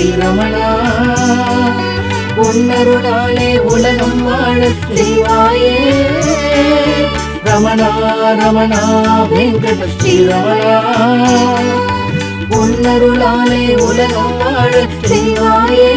ஸ்ரீரமணா உன்னருளாலே உலகம் வாழ செய்வாயே ரமணா ரமணா வெங்கட ஸ்ரீரமணா உன்னருளாலே உலகம் வாழ செய்வாயே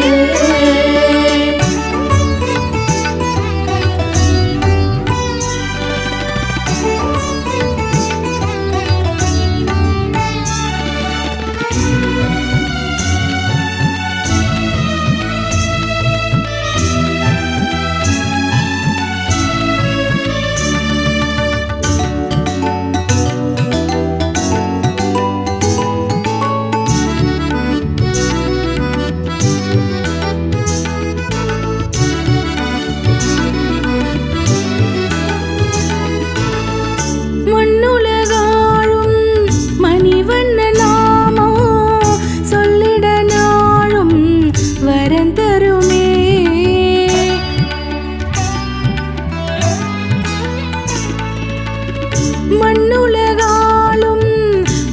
மண்ணுலகாளும்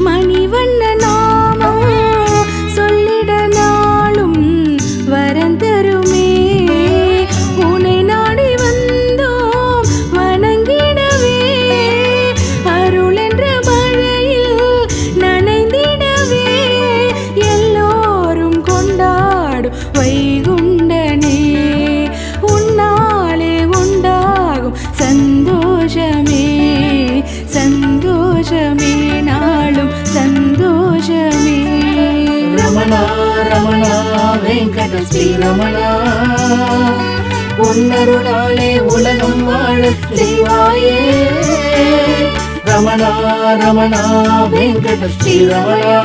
மணிவண்ண நாமம் சொல்லிட நாளும் வரந்தருமே உன்னை நாடி வந்தோம் வணங்கிடவே அருள் என்ற மழையில் நனைந்திடவே எல்லோரும் கொண்டாடும் வைகுண்டனே உன்னாலே உண்டாகும் சந்தோஷமே சந்தோஷமே நாளும் சந்தோஷமே ரமணா ரமணா வெங்கட ஸ்ரீரமணா உன்னருளாலே உலகம் வாழ செய்வாயே ரமணா ரமணா வெங்கட ஸ்ரீரமணா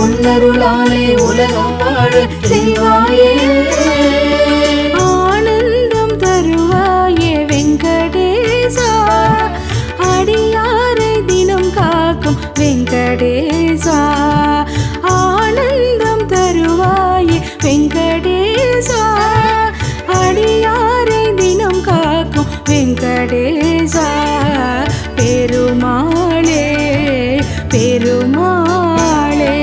உன்னருளாலே உலகம் வாழ செய்வாயே ஆனந்தம் தருவாயே வெங்கடேசா அடியாரை தினம் காக்கும் வெங்கடேசா ஆனந்தம் தருவாயே வெங்கடேசா அடியாரை தினம் காக்கும் வெங்கடேசா பெருமாளே பெருமாளே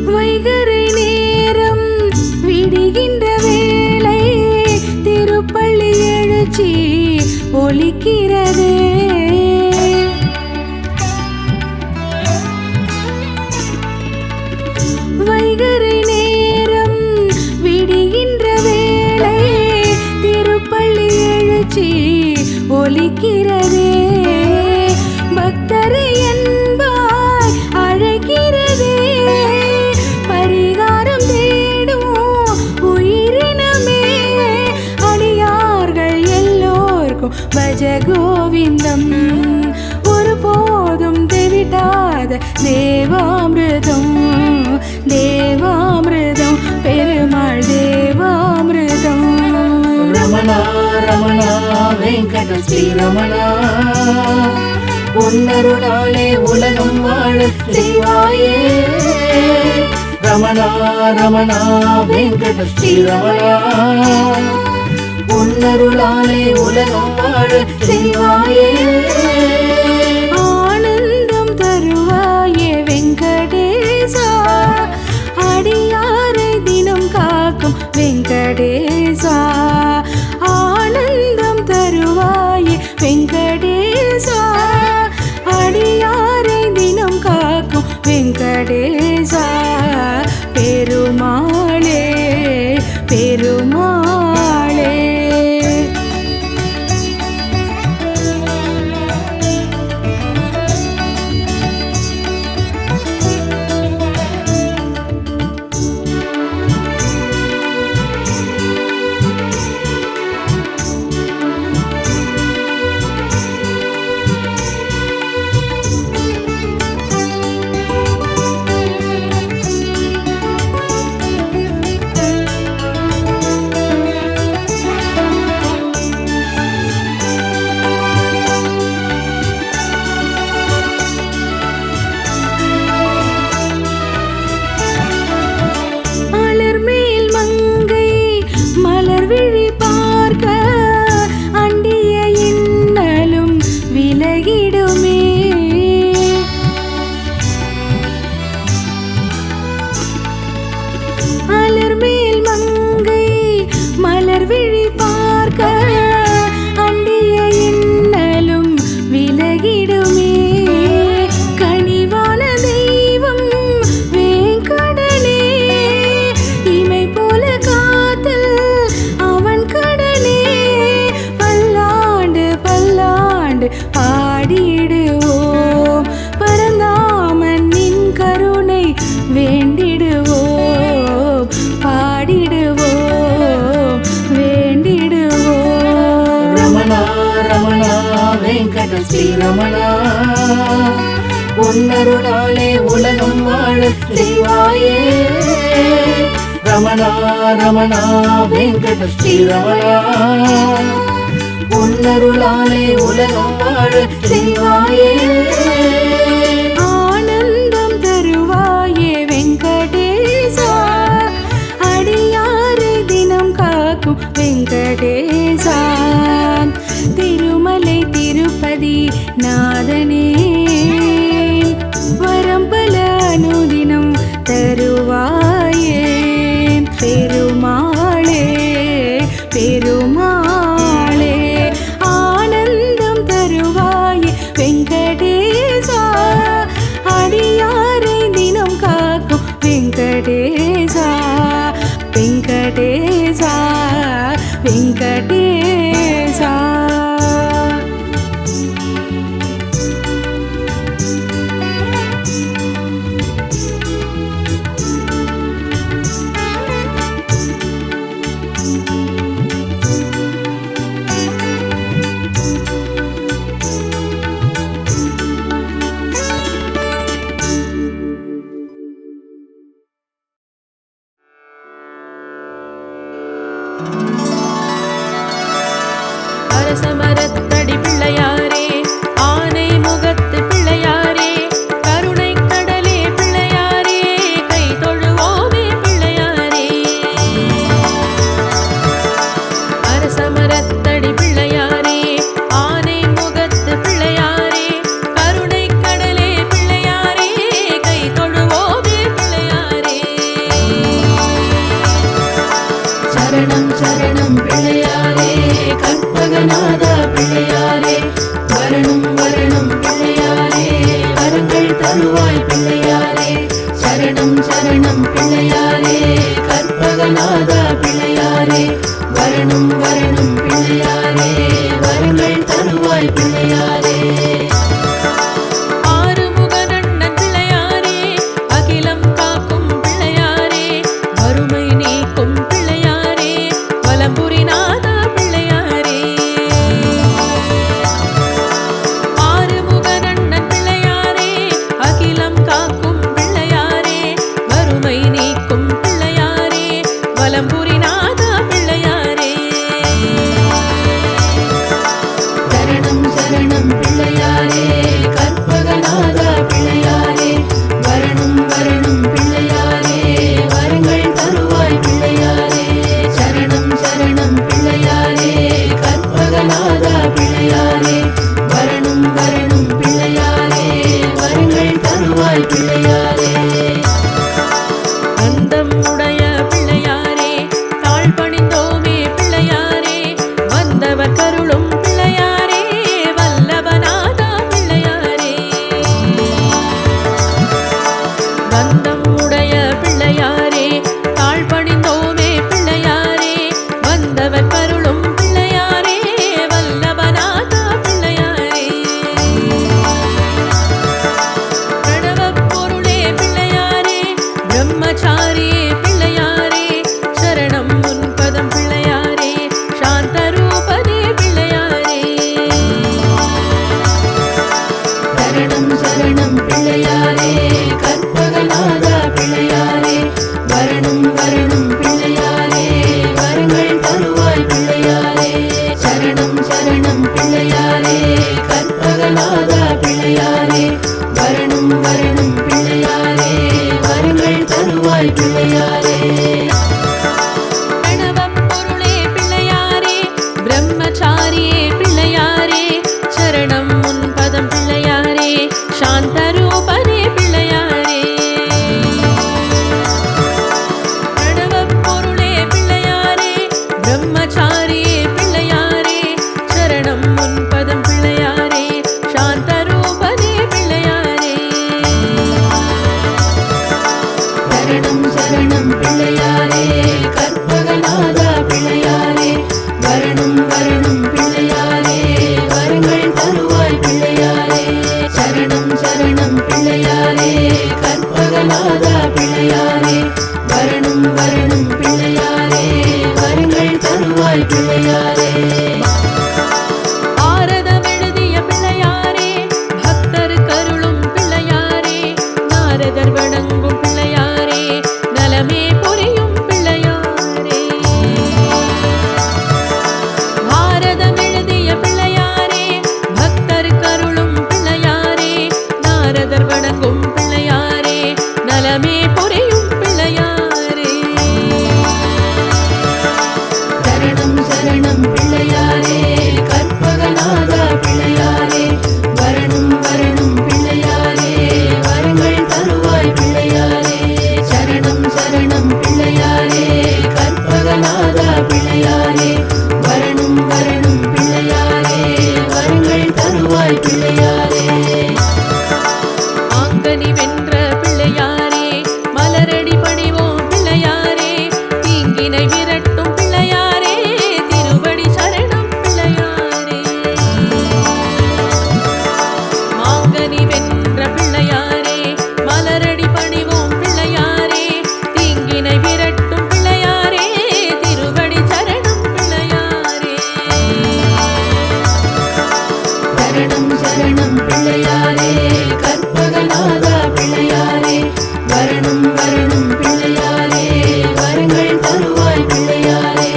வைகறை நேரம் விடுகின்ற வேளை திருப்பள்ளி எழுச்சி ஒலிக்கிறதே வைகறை நேரம் விடுகின்ற வேளை திருப்பள்ளி எழுச்சி ஒலிக்கிறதே பக்தரை என்பாய் அழைக்கிறதே பரிகாரம் தேடும் உயிரினமே அடியார்கள் எல்லோர்க்கும் பஜ கோவிந்தம் ஒருபோதும் தெவிட்டாத தேவாமிர்தம் தேவாமிர்தம் பெருமாள் தேவாமிர்தம் ரமணா ரமணா வெங்கட ஸ்ரீரமணா உன்னருளாலே உலகம் வாழ செய்வாயே ரமணா ரமணா வெங்கட ஸ்ரீரமணா உன்னருளாலே உலகம் வாழ செய்வாயே ஆனந்தம் தருவாயே வெங்கடேசா அடியாரை தினம் காக்கும் வெங்கடேசா ஆனந்தம் தருவாயே வெங்கடேசா அடியாரை தினம் காக்கும் வெங்கடேசா பெருமாளே பெருமாளே உன்னருளாலே உலகம் வாழ செய்வாயே ரமணா ரமணா வெங்கட ஸ்ரீரமணா உன்னருளாலே உலகம் வாழ செய்வாயே ஆனந்தம் தருவாயே வெங்கடேசா அடியாரை தினம் காக்கும் வெங்கடேசா திருமலை திருப்பதி நாதனே வரம்பல அனுதினம் தருவாயே பெருமாளே பெருமாளே ஆனந்தம் தருவாயே வெங்கடேசா அடியாரை தினம் காக்கும் வெங்கடேசா வெங்கடேசா வெங்கடேசா அரசமரத்தடி பிள்ளையாரே ஆனை முகத்து பிள்ளையாரே கருணை கடலே பிள்ளையாரே கை தொழுவோமே பிள்ளையாரே அரசமரத்தடி பிள்ளையாரே ஆனை முகத்து பிள்ளையாரே கருணை கடலே பிள்ளையாரே கை தொழுவோமே பிள்ளையாரே சரணம் சரணம் பிள்ளையாரே கற்பகநாதா பிள்ளையாரே வரணும் வரணும் பிள்ளையாரே வரங்கள் தருவாய் பிள்ளையாரே சரணம் சரணம் பிள்ளையாரே கற்பகநாதா பிள்ளையாரே வரணும் வரணும் பிள்ளையாரே வரங்கள் தருவாய் பிள்ளையாரே ஆறுமுகனண்ணன் பிள்ளையாரே அகிலம் காக்கும் பிள்ளையாரே வறுமை நீக்கும் பிள்ளையாரே வலம்புரிநாதா பிள்ளையாரே ஆறுமுகனண்ணன் பிள்ளையாரே அகிலம் காக்கும் பிள்ளையாரே வறுமை நீக்கும் பிள்ளையாரே வலம்புரிநாதா பிள்ளையாரே சரணம் சரணம் பிள்ளையாரே கற்பகநாதா பிள்ளையாரே வரணும் வரணும் பிள்ளையாரே வரங்கள் தருவாய் பிள்ளையாரே சரணம் சரணம் பிள்ளையாரே கற்பகநாதா பிள்ளையாரே வரணும் வரணும் பிள்ளையாரே வரங்கள் தருவாய் பிள்ளையாரே அந்தம் உடைய பிள்ளையாரே தாழ் பணிந்தோமே பிள்ளையாரே வந்தவர் கருளும் பிள்ளையாரே வல்லபநாதா பிள்ளையாரே வந்தம் உடைய பிள்ளையாரே தாழ் பணிந்தோமே பிள்ளையாரே வந்தவர் கருளும் பிள்ளையாரே வல்லபநாதா பிள்ளையாரே பிரணவப் பொருளே பிள்ளையாரே பிரம்மச்சாரியே பிள்ளையாரே சரணம் முன்பதம் பிள்ளையாரே சாந்தரூபனே பிள்ளையாரே சரணம் சரணம் பிள்ளையாரே கற்பகநாதா பிள்ளையாரே வரணும் வரணும் பிள்ளையாரே வரங்கள் தருவாய் பிள்ளையாரே சரணம் சரணம் பிள்ளையாரே கற்பகநாதா பிள்ளையாரே வரணும் வரணும் பிள்ளையாரே வரங்கள் தருவாய் பிள்ளையாரே பிரணவப் பொருளே பிள்ளையாரே பிரம்மச்சாரியே பிள்ளையாரே சரணம் முன்பதம் பிள்ளையாரே சாந்தரூபனே பிள்ளையாரே பிரணவப் பொருளே பிள்ளையாரே பிரம்மச்சாரியே பிள்ளையாரே சரணம் முன்பதம் பிள்ளையாரே சாந்தரூபனே பிள்ளையாரே சரணம் சரணம் பிள்ளையாரே கற்பகநாதா பிள்ளையாரே வரணும் வரணும் பிள்ளையாரே வரங்கள் தருவாய் பிள்ளையாரே சரணம் சரணம் பிள்ளையாரே கற்பகநாதா பிள்ளையாரே வரணும் வரணும் பிள்ளையாரே வரங்கள் தருவாய் பிள்ளையாரே ஆரதம் எழுதிய பிள்ளையாரே பக்தர் கருளும் பிள்ளையாரே பரதர் வணங்கும் பிள்ளையாரே நலமே புரியும் பிள்ளையாரே சரணம் சரணம் பிள்ளையாரே கற்பகநாதா பிள்ளையாரே வரணும் வரணும் பிள்ளையாரே வரங்கள் தருவாய் பிள்ளையாரே சரணம் சரணம் பிள்ளையாரே கற்பகநாதா பிள்ளையாரே வரணும் வரணும் பிள்ளையாரே வரங்கள் தருவாய் பிள்ளையாரே ஆங்கனி வென்ற பிள்ளையாரே மலரடி பணிவோம் பிள்ளையாரே தீங்கினை விரட்டும் பிள்ளையாரே திருவடி சரணம் பிள்ளையாரே ஆங்கனி வென்ற பிள்ளையாரே மலரடி பணிவோம் பிள்ளையாரே தீங்கினை விரட்டும் பிள்ளையாரே திருவடி சரணம் பிள்ளையாரே சரணம் சரணம் பிள்ளையாரே கற்பகநாதா பிள்ளையாரே வரணும் வரணும் பிள்ளையாரே வரங்கள் தருவாய் பிள்ளையாரே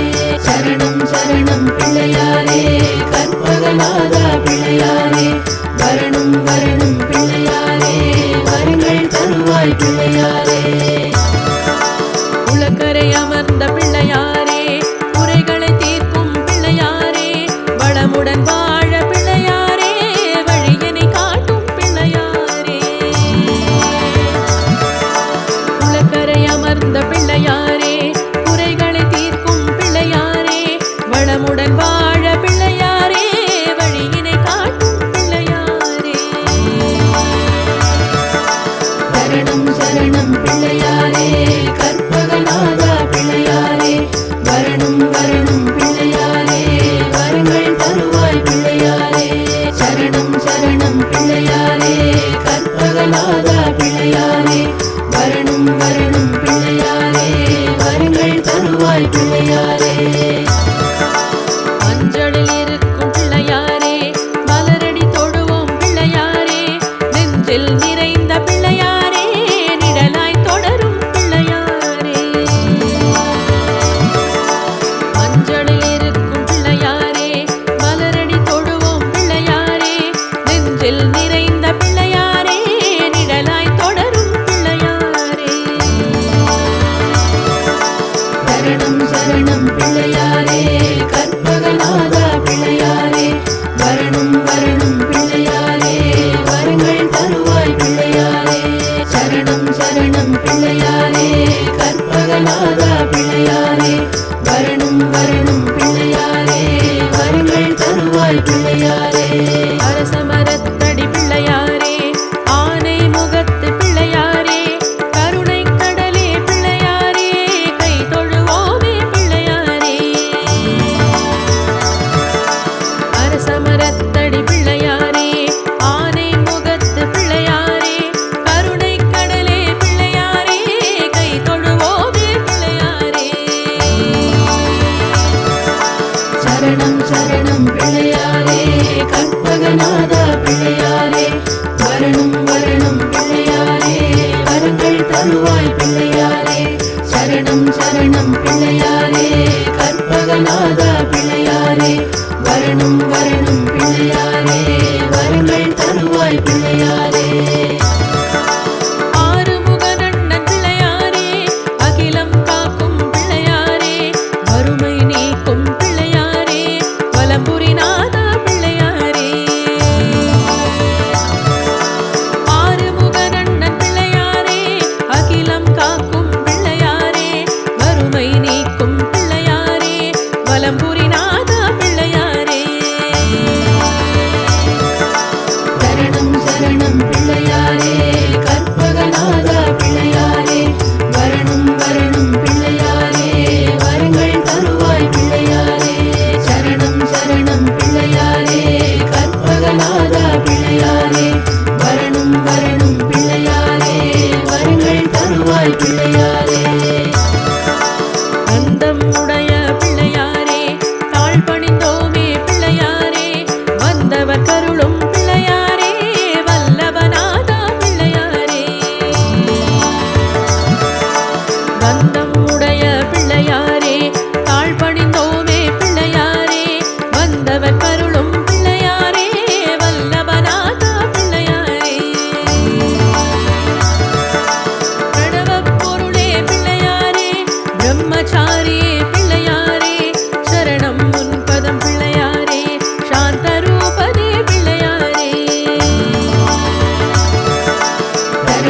சரணம் சரணம் பிள்ளையாரே கற்பகநாதா பிள்ளையாரே வரணும் வரணும் பிள்ளையாரே வரங்கள் தருவாய் பிள்ளையாரே உலக்கரை அமர்ந்த பிள்ளையாரே குறைகளை தீர்க்கும் பிள்ளையாரே வளமுடன் வாழ பிள்ளையாரே வழியினை காட்டும் பிள்ளையாரே உலக்கரை அமர்ந்த பிள்ளையாரே குறைகளை தீர்க்கும் பிள்ளையாரே வளமுடன் வாழ பிள்ளையாரே வழியினை காட்டும் பிள்ளையாரே சரணம் சரணம் பிள்ளையாரே கற்பகநாதா பிள்ளையாரே வரணும் வரணும் பிள்ளையாரே வரங்கள் தருவாய் பிள்ளையாரே சரணம் சரணம் பிள்ளையாரே கற்பகநாதா பிள்ளையாரே வரணும் வரணும் பிள்ளையாரே வரங்கள் தருவாய் பிள்ளையாரே மஞ்சளில் இருக்கும் பிள்ளையாரே மலரடி தொடுவோம் பிள்ளையாரே நெஞ்சில் நிறைந்த பிள்ளையாரே நிழலாய் தொடரும் பிள்ளையாரே மஞ்சளில் இருக்கும் பிள்ளையாரே மலரடி தொடுவோம் பிள்ளையாரே நெஞ்சில் நிறைந்த பிள்ளையாரே நிழலாய் தொடரும் பிள்ளையாரே சரணம் சரணம் பிள்ளையாரே கற்பகநாதா பிள்ளையாரே வரணும் வரணும் பிள்ளையாரே வரங்கள் தருவாய் பிள்ளையாரே சரணம் சரணம் பிள்ளையாரே கற்பகநாதா பிள்ளையாரே வரணும் வரணும் பிள்ளையாரே வரங்கள் தருவாய் பிள்ளையாரே அரசமரத்தடி பிள்ளையாரே ஆனை முகத்து பிள்ளையாரே கருணை கடலே பிள்ளையாரே கை தொழுவோமே பிள்ளையாரே அரசமரத்தடி பிள்ளையாரே ஆனை முகத்து பிள்ளையாரே கருணை கடலே பிள்ளையாரே கை தொழுவோமே பிள்ளையாரே சரணம் சரணம் பிள்ளையாரே கற்பகநாதா பிள்ளையாரே வரணும் வரணும் பிள்ளையாரே வரங்கள் தருவாய் பிள்ளையாரே சரணம் சரணம் பிள்ளையாரே கற்பகநாதா பிள்ளையாரே வரணும் வரணும் பிள்ளையாரே வரங்கள் தருவாய் பிள்ளையாரே ஆறுமுகனண்ணன் பிள்ளையாரே அகிலம் காக்கும் பிள்ளையாரே வறுமை நீக்கும் பிள்ளையாரே வலம்புரிநாதா பிள்ளையாரே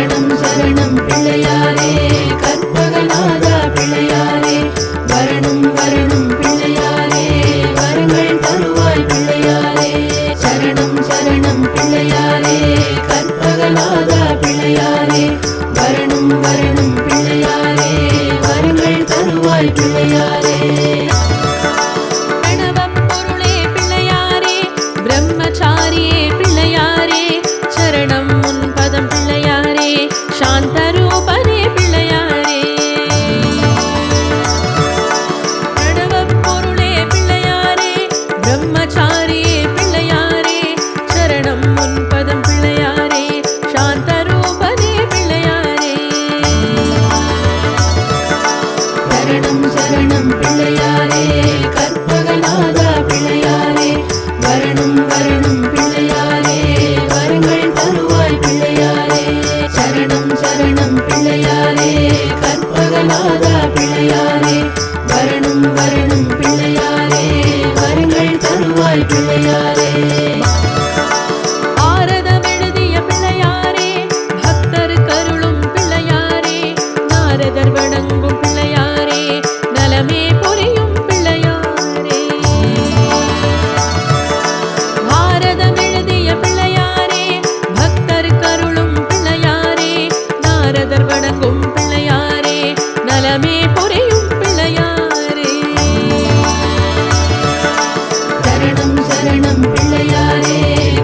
சரணம் சரணம் பிள்ளையாரே கற்பகநாதா பிள்ளையாரே வரணும் வரணும் பிள்ளையாரே வரங்கள் தருவாய் பிள்ளையாரே சரணம் சரணம் பிள்ளையாரே கற்பகநாதா பிள்ளையாரே வரணும் வரணும் பிள்ளையாரே வரங்கள் தருவாய் பிள்ளையாரே பிரணவப்பொருளே பிள்ளையாரே பிரம்மச்சாரியே பிள்ளையாரே சரணம் உன் பதம் பிள்ளையாரே சாந்தரூபனே பிள்ளையாரே பிரணவப்பொருளே பிள்ளையாரே பிரம்மச்சாரியே பிள்ளையாரே சரணம் உன் பதம் பிள்ளையாரே சாந்தரூபனே பிள்ளையாரே சரணம் சரணம் பிள்ளையாரே கற்பகநாதா பிள்ளையாரே வரணும் வரணும் பிள்ளையாரே வரங்கள் தருவாய் பிள்ளையாரே சரணம் சரணம் பிள்ளையாரே கற்பகநாதா பிள்ளையாரே வரணும் வரணும் பிள்ளையாரே வரங்கள் தருவாய் பிள்ளையாரே ஆரதம் எழுதிய பிள்ளையாரே பக்தர் கருளும் பிள்ளையாரே நாரதர் வணங்கும் பிள்ளையாரே நலமே புரியும் பிள்ளையாரே பாரதம் எழுதிய பிள்ளையாரே பக்தர் கருளும் பிள்ளையாரே நாரதர் வணங்கும் பிள்ளையாரே நலமே புரியும் பிள்ளையாரே சரணம் சரணம் பிள்ளையாரே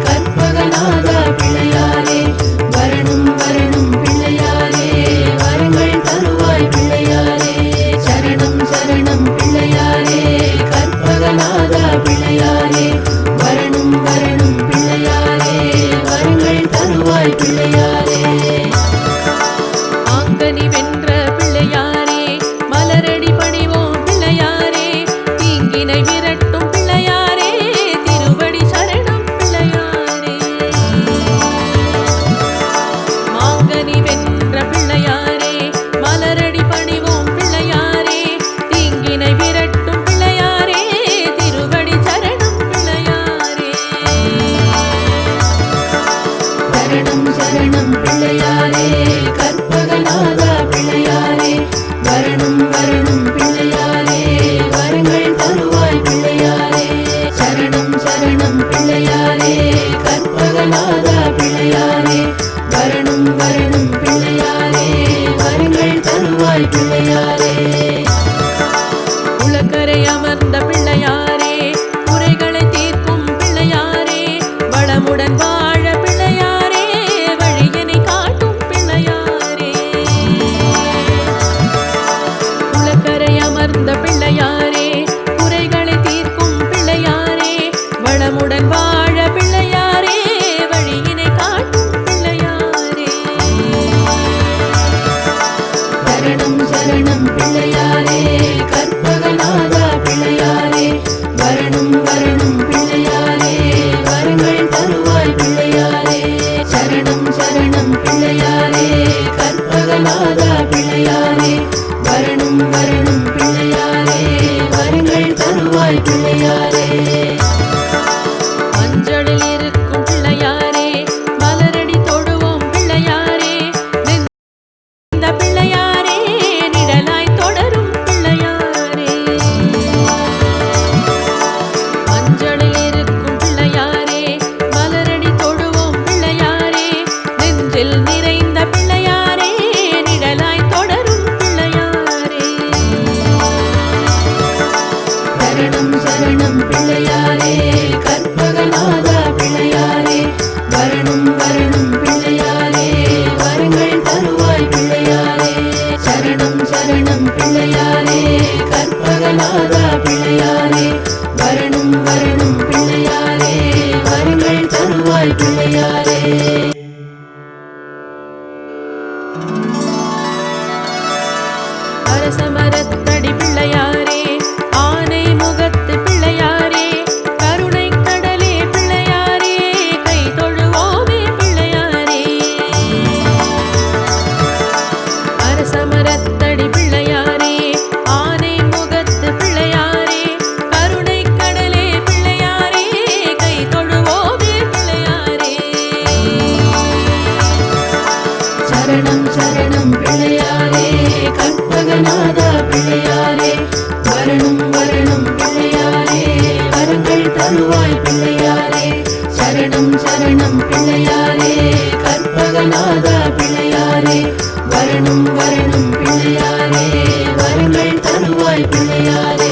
கற்பகநாதா பிள்ளையாரே வரணும் வரணும் பிள்ளையாரே வரங்கள் தருவாய் பிள்ளையாரே சரணம் சரணம் பிள்ளையாரே கற்பகநாதா பிள்ளையாரே வரணும் வரணும் பிள்ளையாரே வரங்கள் தருவாய் பிள்ளையாரே ஆங்கனி வென்ற பிள்ளையாரே மலரடி பணிவோம் பிள்ளையாரே தீங்கினை விரட்டும் பிள்ளையாரே திருவடி சரணம் பிள்ளையாரே மாங்கனி வென்ற பிள்ளையாரே மலரடி பணிவோம் பிள்ளையாரே தீங்கினை விரட்டும் பிள்ளையாரே திருவடி சரணம் பிள்ளையாரே சரணம் சரணம் பிள்ளையாரே கற்பகநாதா பிள்ளையாரே வரணும் வரணும் பிள்ளையாரே வரங்கள் தருவாய் பிள்ளையாரே சரணம் சரணம் பிள்ளையாரே கற்பகநாதா பிள்ளையாரே வரணும் வரணும் பிள்ளையாரே வரங்கள் தருவாய் பிள்ளையாரே உலக்கரை அமர்ந்த பிள்ளையாரே குறைகளை தீர்க்கும் பிள்ளையாரே வளமுடன் வாழ பிள்ளையாரே வழியினை காட்டும் பிள்ளையாரே உலக்கரை அமர்ந்த பிள்ளையாரே குறைகளை தீர்க்கும் பிள்ளையாரே வளமுடன் வாழ பிள்ளையாரே வழியினை காட்டும் பிள்ளையாரே சரணம் சரணம் பிள்ளையாரே கற்பகநாதா பிள்ளையாரே வரணும் வரணும் பிள்ளையாரே வரங்கள் தருவாய் பிள்ளையாரே சரணம் சரணம் பிள்ளையாரே கற்பகநாதா பிள்ளையாரே வரணும் வரணும் பிள்ளையாரே வரங்கள் தருவாய் பிள்ளையாரே மஞ்சளில் இருக்கும் பிள்ளையாரே மலரடி தொடுவோம் பிள்ளையாரே இந்த பிள்ளையாரே நிழலாய் தொடரும் பிள்ளையாரே மஞ்சளில் இருக்கும் பிள்ளையாரே மலரடி தொடுவோம் பிள்ளையாரே நெஞ்சில் நிறைந்த பிள்ளையாரே நிழலாய் தொடரும் பிள்ளையாரே சரணம் சரணம் பிள்ளையாரே கற்பகநாதா பிள்ளையாரே வரணும் வரணும் பிள்ளையாரே வரங்கள் தருவாய் பிள்ளையாரே சரணம் சரணம் பிள்ளையாரே கற்பகநாதா பிள்ளையாரே வரணும் வரணும் பிள்ளையாரே வரங்கள் தருவாய் பிள்ளையாரே சரணம் சரணம் பிள்ளையாரே கற்பகநாதா பிள்ளையாரே வரணும் வரணும் பிள்ளையாரே வரங்கள் தருவாய் பிள்ளையாரே சரணம் சரணம் பிள்ளையாரே கற்பகநாதா பிள்ளையாரே வரணும் வரணும் பிள்ளையாரே வரங்கள் தருவாய் பிள்ளையாரே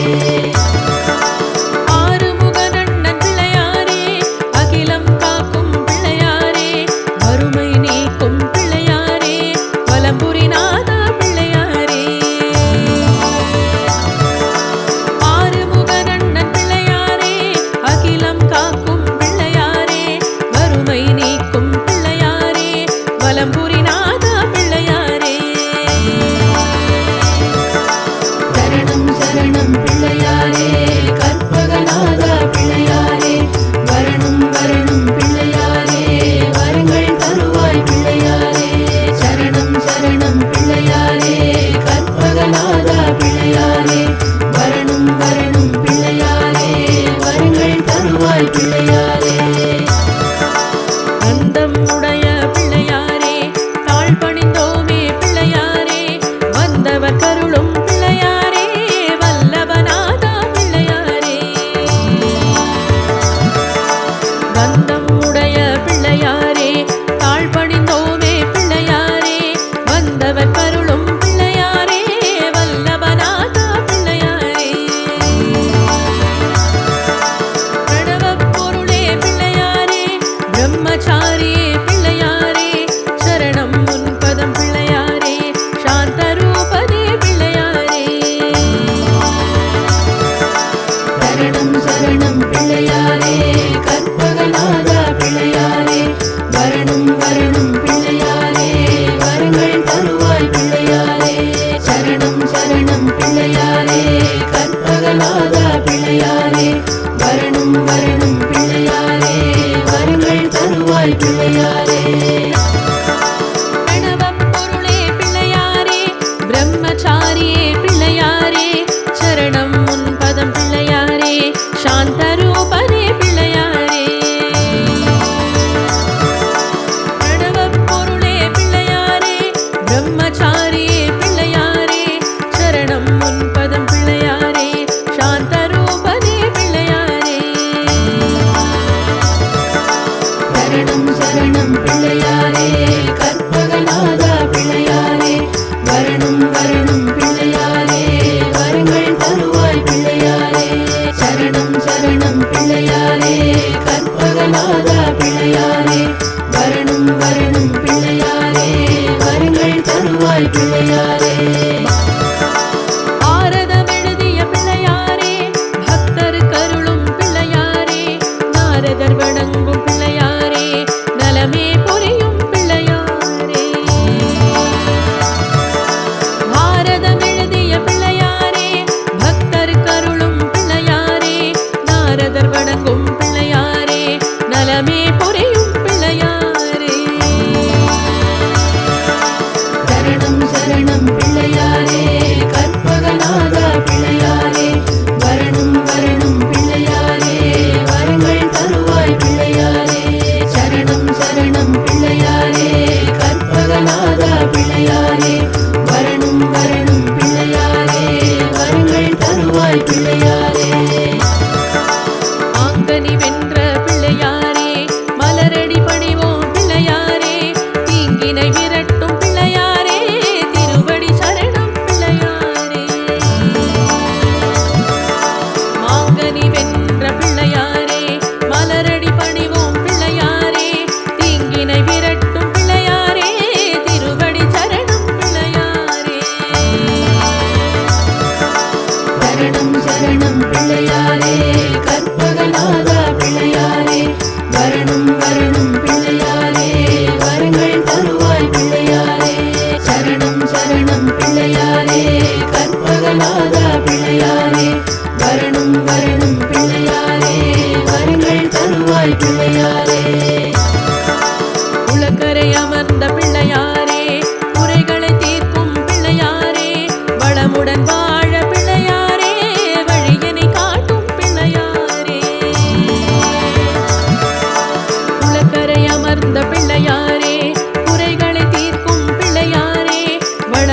சரணம் பிள்ளையாரே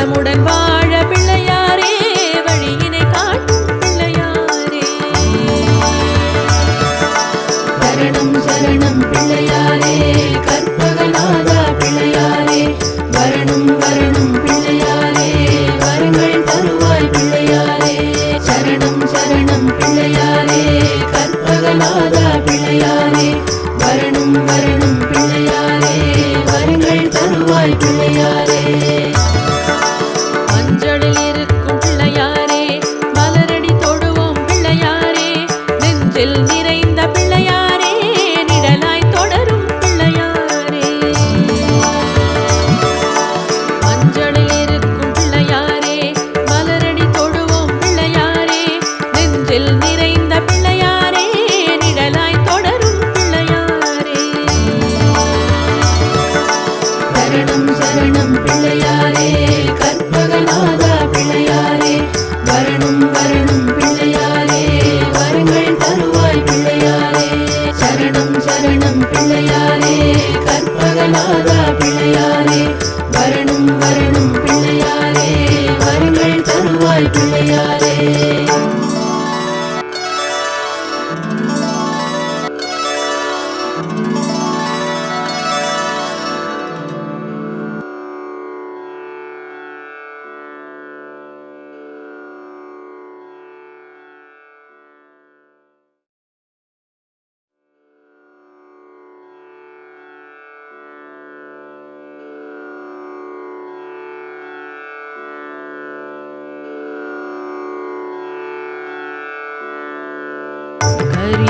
வளமுடன் வாழ பிள்ளையாரே வழியினை காட்டும் பிள்ளையாரே. சரணம் சரணம் பிள்ளையாரே கற்பகநாதா பிள்ளையாரே வரணும் வரணும் பிள்ளையாரே வரங்கள் தருவாய் பிள்ளையாரே. சரணம் சரணம் பிள்ளையாரே கற்பகநாதா பிள்ளையாரே வரணும் வரணும் பிள்ளையாரே வரங்கள் தருவாய் பிள்ளையாரே. மஞ்சளில் இருக்கும் பிள்ளையாரே மலரடி தொடுவோம் பிள்ளையாரே நெஞ்சில் நிறைந்த பிள்ளையாரே நிழலாய் தொடரும் பிள்ளையாரே. மஞ்சளில் இருக்கும் பிள்ளையாரே மலரடி தொடுவோம் பிள்ளையாரே நெஞ்சில் நிறைந்த பிள்ளையாரே நிழலாய் தொடரும் பிள்ளையாரே. சரணம் சரணம் பிள்ளையாரே கற்பகநாதா பிள்ளையாரே வரணும் வரணும் பிள்ளையாரே வரங்கள் தருவாய் பிள்ளையாரே. சரணம் சரணம் பிள்ளையாரே கற்பகநாதா பிள்ளையாரே வரணும் வரணும் பிள்ளையாரே வரங்கள் தருவாய் பிள்ளையாரே.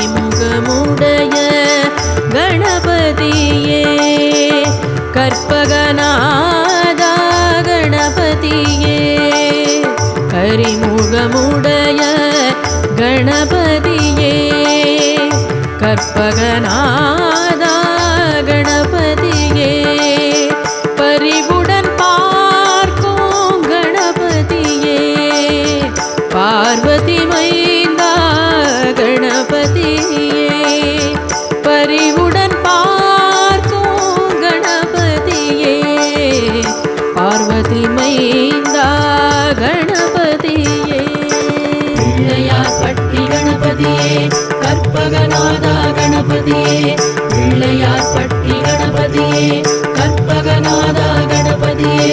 கரிமுகமுடைய கணபதியே கற்பகநாதா கணபதியே. கரிமுகமுடைய கணபதியே கற்பகநாதா கணபதியே. பரிவுடன் பார்க்கும் கணபதியே பார்வதி மைந்தா கணபதியே. பரிவுடன் பார்க்கும் கணபதியே பார்வதி மைந்தா கணபதியே. பிள்ளையார் பட்டி கணபதியே கற்பகநாதா கணபதியே பிள்ளையார் பட்டி கணபதியே கற்பகநாதா கணபதியே.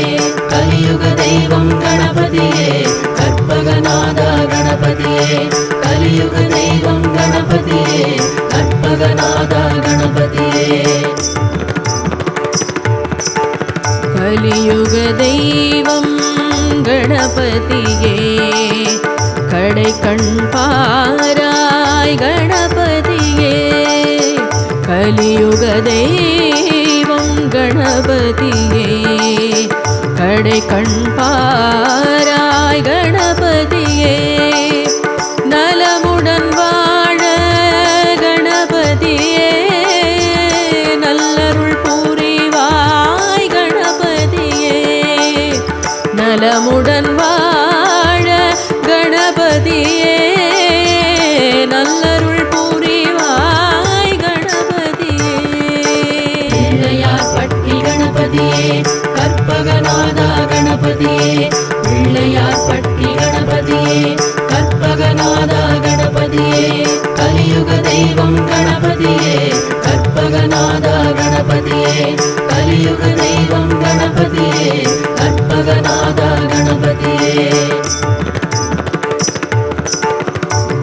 கலியுக தெய்வம் கணபதியே கற்பகநாதா கணபதியே கலியுக தெய்வம் கணபதியே கற்பகநாதா கணபதியே. கலியுக தெய்வம் கணபதியே கடை கண் பாராய் கணபதியே. கலியுக தெய்வம் கணபதியே கடை கண் பாராய் கணபதியே. நலமுடன் வாழ கணபதியே நல்லருள் புரிவாய் கணபதியே. நலமுடன் வாழ கணபதியே நல்லருள் புரிவாய் கணபதியே. பிள்ளையார் பட்டி கணபதியே கற்பகநாதா கணபதியே பிள்ளையார் பட்டி கணபதியே கற்பகநாதா கணபதியே. கலியுக தெய்வம் கணபதியே கற்பகநாதா கணபதியே கலியுக தெய்வம் கணபதியே கற்பகநாதா கணபதியே.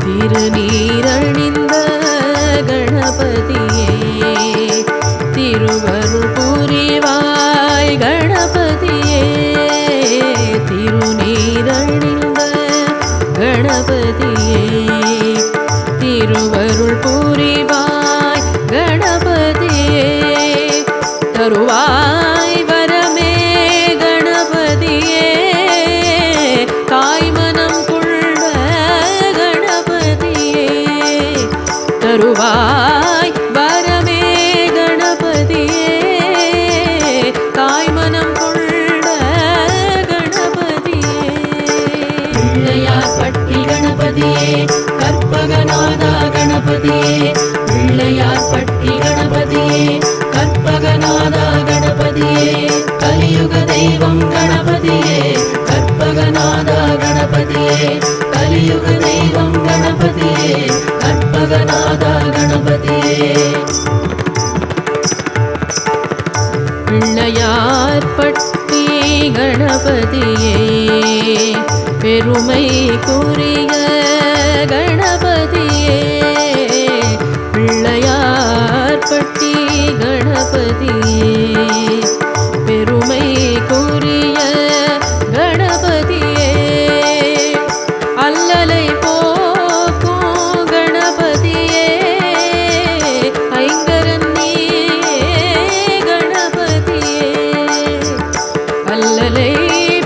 திருநீரணிந்த கணபதியே திருவருள் புரிவாய் கணபதியே. திருநீரணிந்த கணபதியே திருவருள் புரிவாய் கணபதியே. தருவாய் வரமே கணபதியே தாய்மனம் கொண்ட கணபதியே. தருவாய் வரமே கணபதியே தாய்மனம் கொண்ட கணபதியே. பிள்ளையார் பட்டி கணபதியே கற்பகநாதா கணபதியே பிள்ளையார் பட்டி கணபதியே கற்பகநாதா கணபதியே. கலியுக தெய்வம் கணபதியே கணபதியே கலியுக தெய்வம் கணபதியே கற்பகநாதா கணபதியே பிள்ளையார்பட்டி கணபதியே பெருமைக்குரிய கணபதியே பிள்ளையார்பட்டி கணபதியே பெருமைக்குரிய கணபதியே அல்லலை போக்கும் கணபதியே ஐங்கரன் நீயே கணபதியே அல்லலை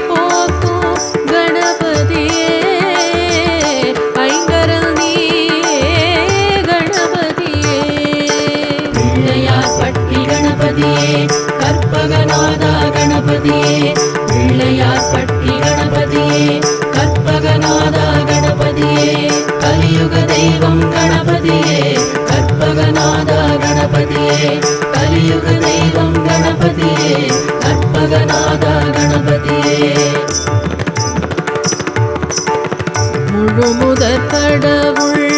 போக்கும் கணபதியே ஐங்கரன் நீயே கணபதியே பிள்ளையார்பட்டி கணபதியே கற்பகநாதா கணபதியே பிள்ளையார்பட்டி கணபதியே கற்பகநாதா கணபதியே கலியுக தெய்வம் கணபதியே கற்பகநாதா கணபதியே கலியுக தெய்வம் கணபதியே கற்பகநாதா கணபதியே முழுமுதற் கடவுள்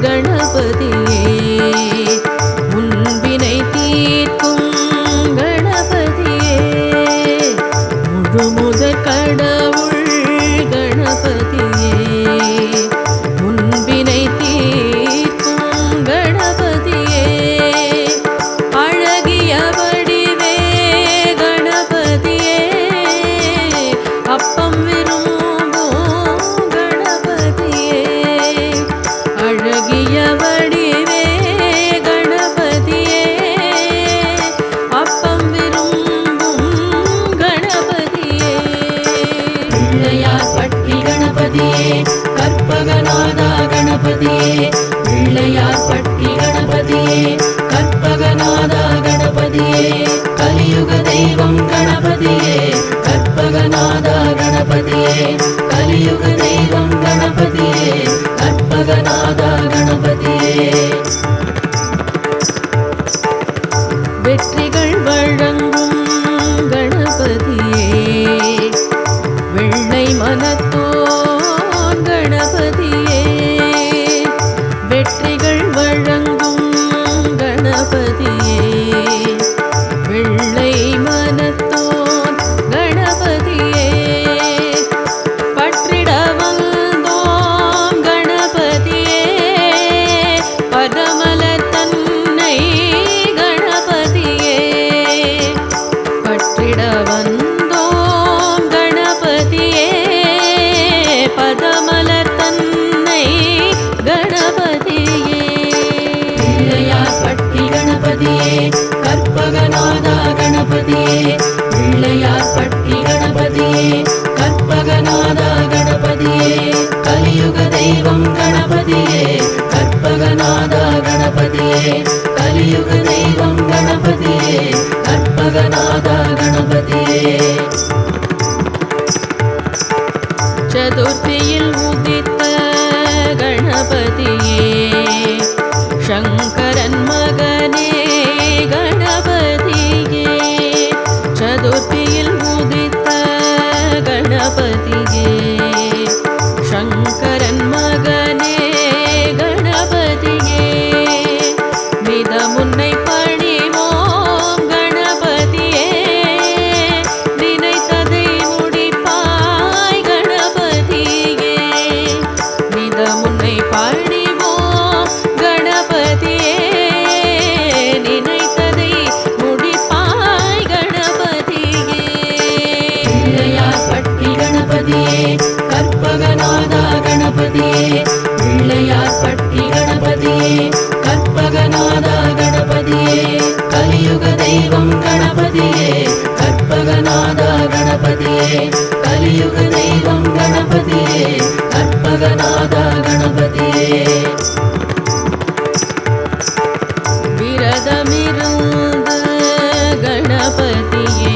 கணபதியே முன்வினை தீர்க்கும் கணபதியே முழுமுதற் கடவுள் கணபதியே முன்வினை தீர்க்கும் கணபதியே அழகிய வடிவே கணபதியே அப்பம் விரும்பும் கணபதியே அழகிய வடிவே கணபதியே அப்பம் விரும்பும் கணபதியே பிள்ளையார்பட்டி கணபதியே கற்பகநாதா கணபதியே பிள்ளையார்பட்டி கணபதியே கற்பகநாதா கணபதியே கலியுக தெய்வம் கணபதியே கற்பகநாதா கணபதியே கலியுக தெய்வம் கணபதியே கற்பகநாதா கணபதியே வெற்றிகள் வழங்கும் கணபதியே வெள்ளை மனத்தோன் கணபதியே வெற்றிகள் வழங்கும் கணபதியே வெள்ளை மனத்தோன் கணபதியே பற்றிட வந்தோம் கணபதியே பதமலர் தன்னை கணபதியே பற்றிட வந்தோம் கணபதியே பதமலர் தன்னை கணபதியே பிள்ளையார்பட்டி கணபதியே கற்பகநாதா கணபதியே பிள்ளையார்பட்டி கணபதியே கற்பகநாதா கணபதியே கலியுக தெய்வம் கணபதியே கற்பகநாதா கணபதியே கலியுக தெய்வம் கணபதியே கற்பகநாதா கணபதியே சதுர்த்தியில் உதித்த கணபதியே சங்கரன் மகனே கணபதியே சதுர்த்தியில் உதித்த கணபதியே சங்கரன் மகனே கணபதியே மித முன்னை பணிவோம் கணபதியே நினைத்ததை முடிப்பாய் கணபதியே மித முன்னை பணிவோம் கணபதியே நினைத்ததை முடிப்பாய் கணபதியே பிள்ளையார்பட்டி கணபதியே கற்பகநாதா கணபதியே பிள்ளையார்பட்டி கணபதியே கற்பகநாதா கணபதியே கலியுக தெய்வம் கணபதியே கற்பகநாதா கணபதியே கலியுக தெய்வம் கணபதியே கற்பகநாதா கணபதியே விரதமிருந்து கணபதியே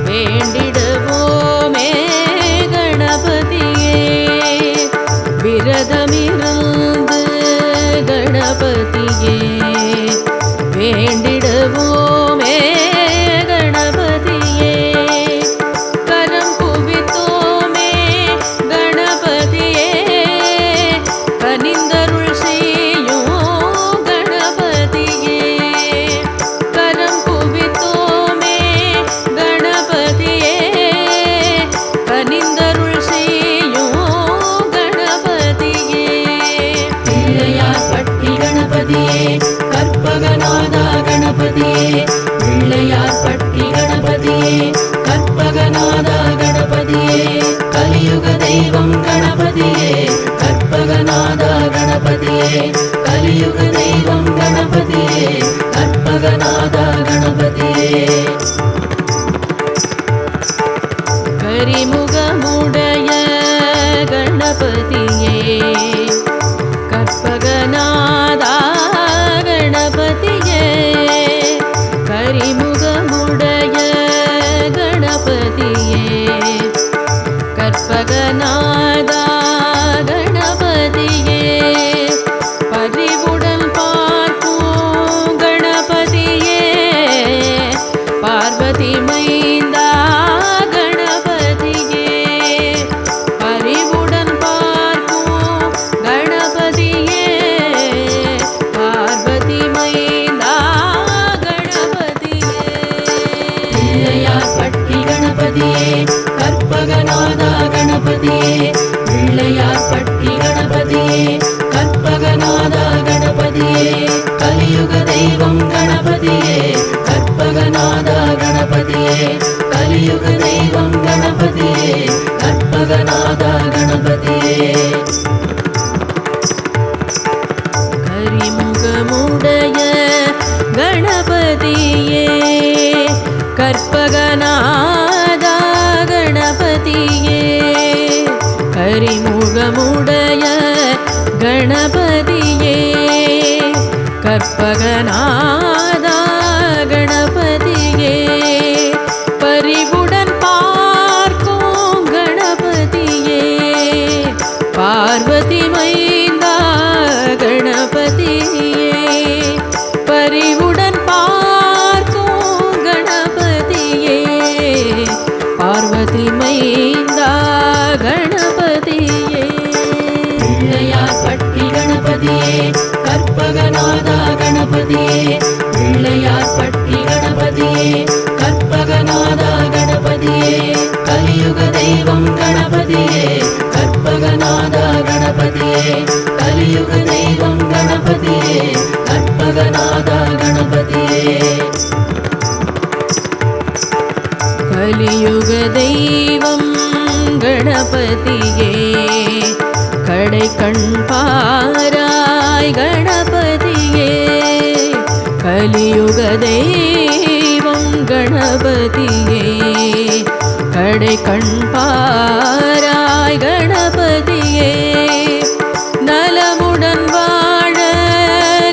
வேண்டிடுவோமே கணபதியே விரதமிருந்து கணபதியே வேண்டிடுவோமே கணபதியே கரிமுகமுடைய கணபதியே கற்பகநாதா கணபதியே கரிமுகமுடைய கணபதியே கற்பகநாதா கணபதியே பரிவுடன் பார்க்கும் கணபதியே பார்வதி மைந்தா கணபதியே பரிவுடன் பார்க்கும் கணபதியே பார்வதி மைந்தா கணபதியே பிள்ளையார்பட்டி கணபதியே கற்பகநாதா கணபதியே பிள்ளையார்பட்டி கணபதியே கற்பகநாதா கணபதியே கலியுக தெய்வம் கணபதியே கற்பகநாதா கணபதியே கலியுக தெய்வம் கணபதியே கற்பகநாதா கணபதியே கரிமுகமுடைய கணபதியே கற்பகநாதா கணபதியே கரிமுகமுடைய கணபதியே கற்பகநாதா கணபதியே பரிவுடன் பார்க்கும் கணபதியே பார்வதி மைந்தா கணபதியே பரிவுடன் பார்க்கும் கணபதியே பார்வதி மைந்தா கணபதியே பிள்ளையார்பட்டி கணபதியே கற்பகநாதா கணபதியே பிள்ளையார்பட்டி கணபதியே கற்பகநாதா கணபதியே கலியுக தெய்வம் கணபதியே கற்பகநாதா கணபதியே கலியுக தெய்வம் கணபதியே கற்பகநாதா கணபதியே கலியுக தெய்வம் கணபதியே கடை கண் பாராய் கணபதியே கலியுக தெய்வம் கணபதியே கடை கண் பாராய் கணபதியே நலமுடன் வாழ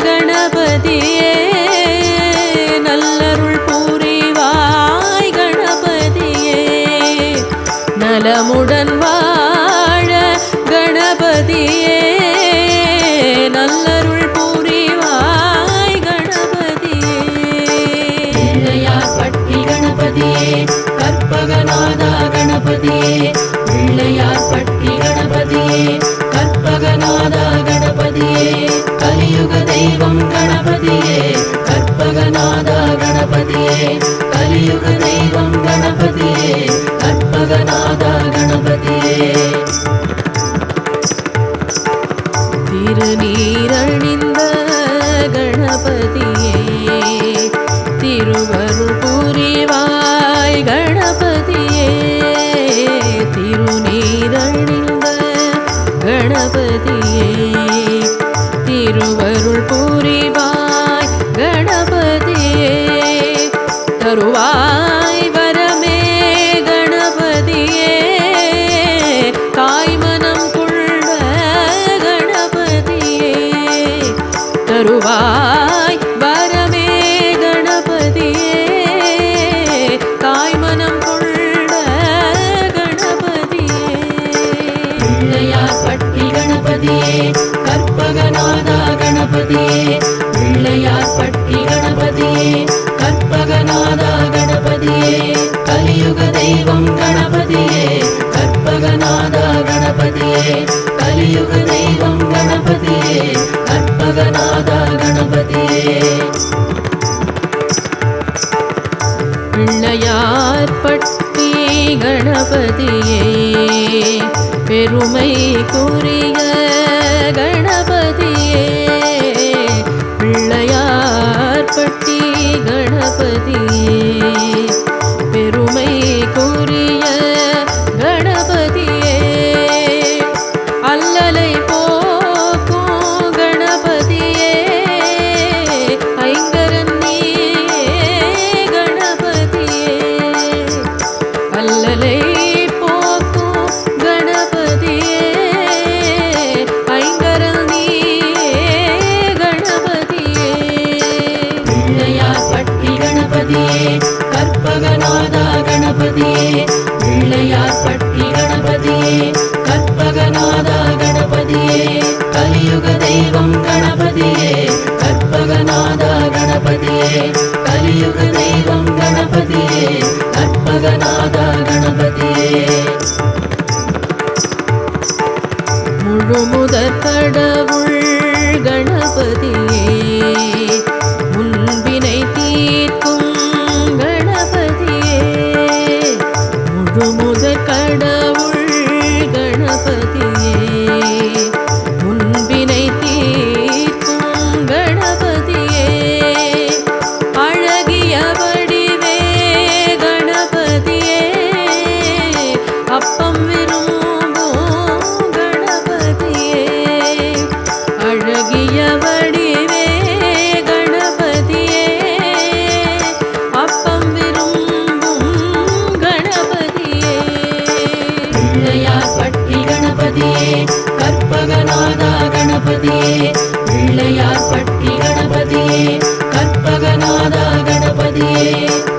கணபதியே நல்லருள் புரிவாய் கணபதியே நலமுடன் வாழ கணபதியே நல்லருள் புரிவாய் கணபதியே பிள்ளையார்பட்டி கணபதியே கற்பகநாதா கணபதியே பிள்ளையார்பட்டி கணபதியே கற்பகநாதா கணபதியே கலியுக தெய்வம் கணபதியே கற்பகநாதா கணபதியே கலியுக தெய்வம் கணபதியே கற்பகநாதா கணபதியே திருநீரணிந்த கணபதியே திருவருள் புரிவாய் கணபதியே திருநீரணிந்த கணபதியே திருவருள் புரிவாய் கணபதியே தருவாய் வரமே கணபதியே தாய்மனம் கொண்ட கணபதியே தருவாய் வரமே கணபதியே தாய்மனம் கொண்ட கணபதியே பிள்ளையார்பட்டி கணபதியே கற்பகநாதா கணபதியே பிள்ளையார்பட்டி கணபதியே கற்பகநாதா கணபதியே கலியுக தெய்வம் கணபதியே கற்பகநாதா கணபதியே கலியுக தெய்வம் கணபதியே கற்பகநாதா கணபதியே பிள்ளையார்பட்டி கணபதியே பெருமைக்குரிய கணபதியே பிள்ளையார்பட்டி கணபதியே பெருமைக்குரிய கணபதியே அல்லலை போக்கும் கணபதியே ஐங்கரன் நீயே கணபதியே அல்லலை போ கற்பகநாதா கணபதியே. முழுமுதற் கடவுள் கணபதியே, முன்வினை தீர்க்கும் கணபதியே. முழுமுதற் கடவுள் கணபதியே, முன்வினை தீர்க்கும் கணபதியே. அழகிய வடிவே கணபதியே, அப்பம் விரும்பும் கணபதியே. அழகிய வடிவே கணபதியே, அப்பம் விரும்பும் கணபதியே. பிள்ளையார் பட்டி கணபதியே கற்பகநாதா கணபதியே. பிள்ளையார் பட்டி கணபதியே கற்பகநாதா கணபதியே.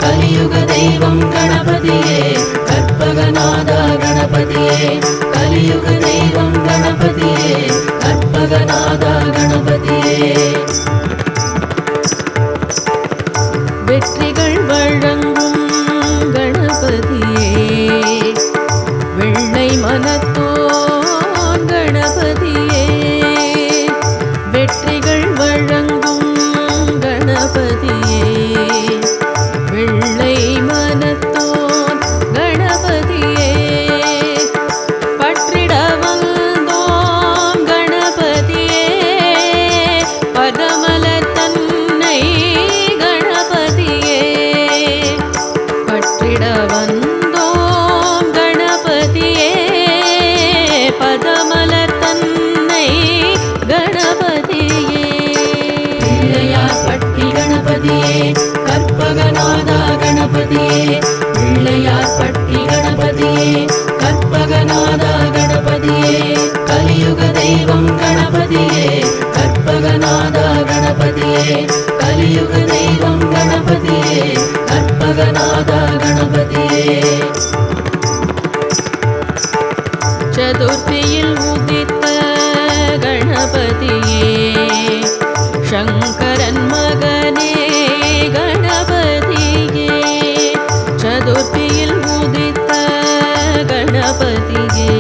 கலியுக தெய்வம் கணபதியே கற்பகநாதா கணபதியே. கலியுக தெய்வம் கணபதியே கற்பகநாதா கணபதியே. வெற்றிகள் வழங்கும் கணபதியே, வெள்ளை மனத்தோன் கணபதியே. வெற்றிகள் வழங்கும் கணபதியே, வெள்ளை மனத்தோன் கணபதியே. பற்றிட வந்தோம் கணபதியே, பதமலர் தன்னை கணபதியே. பற்றிட வந்தோம் கணபதியே, பதமலர் தன்னை கணபதியே. பிள்ளையார் பட்டி கணபதியே கற்பகநாதா கணபதியே. பிள்ளையார் பட்டி கணபதியே கற்பகநாதா கணபதியே. கலியுக தெய்வம் கணபதியே கற்பகநாதா கணபதியே. கலியுக தெய்வம் கணபதியே கற்பகநாதா கணபதியே. சதுர்த்தியில் உதித்த கணபதியே, சங்கரன் மகனே கணபதியே. சதுர்த்தியில் உதித்த கணபதியே,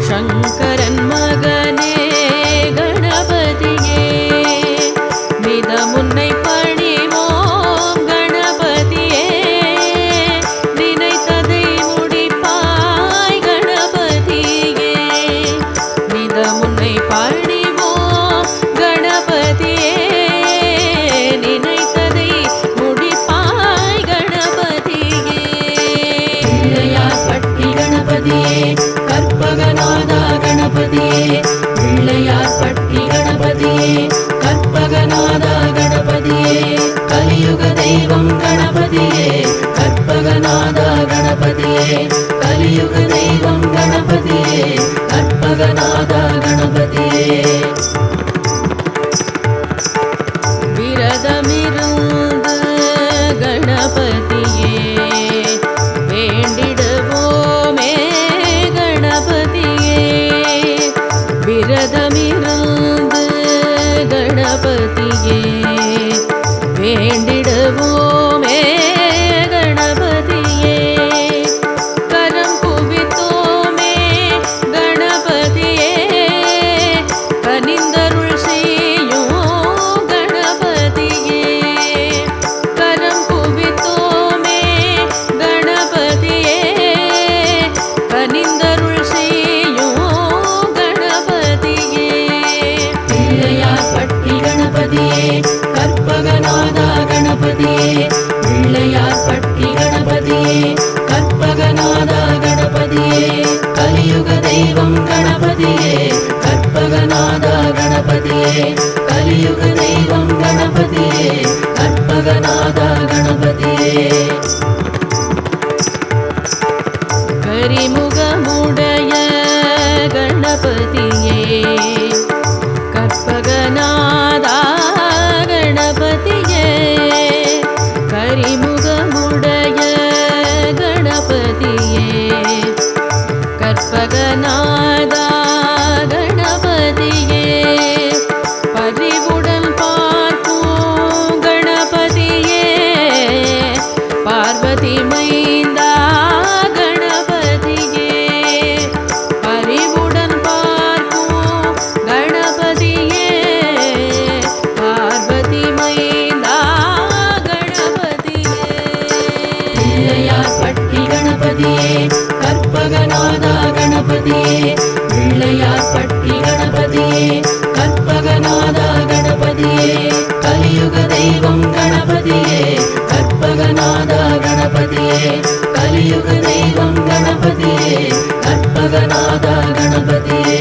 சங்கரன் மகனே கணபதியே. மிதமுன்னை பணிவோம் கணபதியே, நினைத்ததை முடிப்பாய் கணபதியே. மிதமுன்னை பணிவோம் கணபதியே, நினைத்ததை முடிப்பாய் கணபதியே. பிள்ளையார் பட்டி கணபதியே கற்பகநாதா கணபதியே. பிள்ளையார் பட்டி கணபதியே கற்பகநாதா கணபதியே. கலியுக தெய்வம் கணபதியே கற்பகநாதா கணபதியே. கலியுக தெய்வம் கணபதியே கற்பகநாதா கணபதியே. விரதமிருந்து கணபதியே, வேண்டிடுவோமே கணபதியே. விரதமிருந்து கணபதியே, வேண்டிடுவோமே கணபதியே. கரம் குவித்தோமே கணபதியே, கனிந்தருள் செய்யும் கணபதியே. கரம் குவித்தோமே கணபதியே, கனிந்தருள் செய்யும் கணபதியே. பிள்ளையார் பட்டி கணபதியே கற்பகநாதா கணபதியே. பிள்ளையார் பட்டி கணபதியே கற்பகநாதா கணபதியே. கலியுக தெய்வம் கணபதியே கற்பகநாதா கணபதியே. கலியுக தெய்வம் கணபதியே கற்பகநாதா கணபதியே. கரிமுகமுடைய கணபதியே, கற்பகநாதா கணபதியே. கரிமுகமுடைய கணபதியே, கற்பகநாதா கணபதியே. பரிவுடன் பார்க்கும் கணபதியே, பார்வதி மைந்தா பிள்ளையார்பட்டி கணபதியே கற்பகநாதா கணபதியே பிள்ளையார்பட்டி கணபதியே கற்பகநாதா கணபதியே கலியுக தெய்வம் கணபதியே கற்பகநாதா கணபதியே கலியுக தெய்வம் கணபதியே கற்பகநாதா கணபதியே.